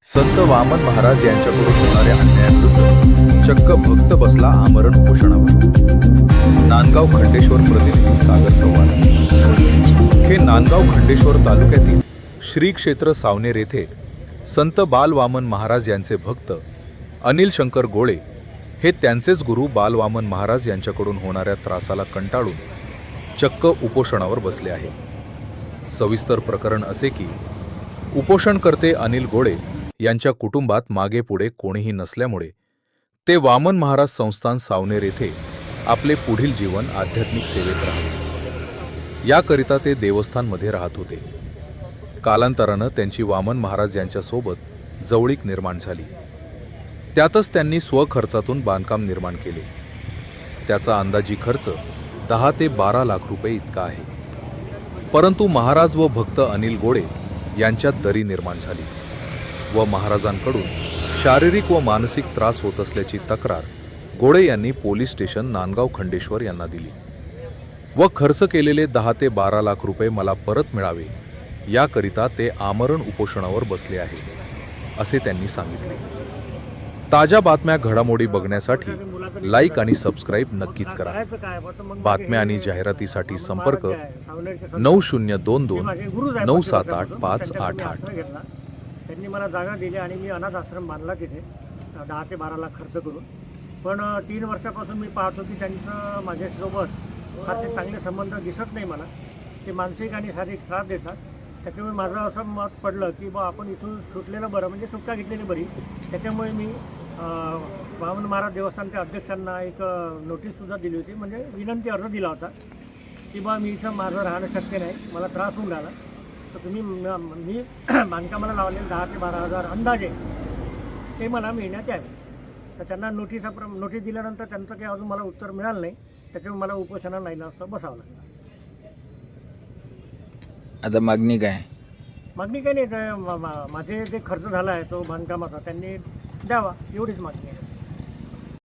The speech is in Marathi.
संत वामन महाराज यांच्याकडून होणाऱ्या अन्यायाविरुद्ध चक्क भक्त बसला आमरण उपोषणावर। नांदगाव खंडेश्वर प्रतिनिधी सागर चव्हाण हे नांदगाव खंडेश्वर तालुक्यातील श्री क्षेत्र सावनेर येथे संत बाल वामन महाराज यांचे भक्त अनिल शंकर गोळे हे त्यांचेच गुरु बाल वामन महाराज यांच्याकडून होणाऱ्या त्रासाला कंटाळून चक्क उपोषणावर बसले आहे। सविस्तर प्रकरण असे की उपोषणकर्ते अनिल गोळे यांच्या कुटुंबात मागे पुढे कोणीही नसल्यामुळे ते वामन महाराज संस्थान सावनेर येथे आपले पुढील जीवन आध्यात्मिक सेवेत राहावे याकरिता ते देवस्थानमध्ये राहत होते। कालांतरानं त्यांची वामन महाराज यांच्यासोबत जवळीक निर्माण झाली। त्यातच त्यांनी स्वखर्चातून बांधकाम निर्माण केले। त्याचा अंदाजी खर्च 10 ते 12 लाख रुपये इतका आहे। परंतु महाराज व भक्त अनिल गोळे यांच्यात दरी निर्माण झाली व महाराजांकडून शारीरिक व मानसिक त्रास होत असल्याची तक्रार गोळे यांनी पोलीस स्टेशन नांदगाव खंडेश्वर यांना दिली व खर्च केलेले 10 ते 12 लाख रुपये मला परत मिळावे याकरिता ते आमरण उपोषणावर बसले आहे असे त्यांनी सांगितले। ताज्या बातम्या घडामोडी बघण्यासाठी लाईक आणि सबस्क्राईब नक्कीच करा। बातम्या आणि जाहिरातीसाठी संपर्क 9022 978 588। त्यांनी मला जागा दिली आणि मी अनाथ आश्रम बांधला तिथे 10 ते 12 लाख खर्च करून। पण 3 वर्षापासून मी पाहतो की त्यांचं माझ्यासोबत फारसे चांगले संबंध दिसत नाही मला। ते मानसिक आणि शारीरिक त्रास देतात। त्याच्यामुळे माझं असं मत पडलं की बा आपण इथून सुटलेलं बरं, म्हणजे सुटका घेतलेली बरी। त्याच्यामुळे मी वामन महाराज देवस्थानच्या अध्यक्षांना एक नोटीससुद्धा दिली होती, म्हणजे विनंती अर्ज दिला होता की बा मी इथं माझं राहणं शक्य नाही, मला त्रास होऊन राहिला, तर तुम्ही मी बांधकामाला लावलेले 10 ते 12 हजार अंदाजे ते मला मिळण्यात यावे। तर त्यांना नोटीस दिल्यानंतर त्यांचं काही अजून मला उत्तर मिळालं नाही। त्याच्यामुळे मला उपोषणाला नाही असं बसावं लागलं। आता मागणी काय? मागणी काही नाही, माझे जे खर्च झाला आहे तो बांधकामाचा त्यांनी द्यावा, एवढीच मागणी आहे।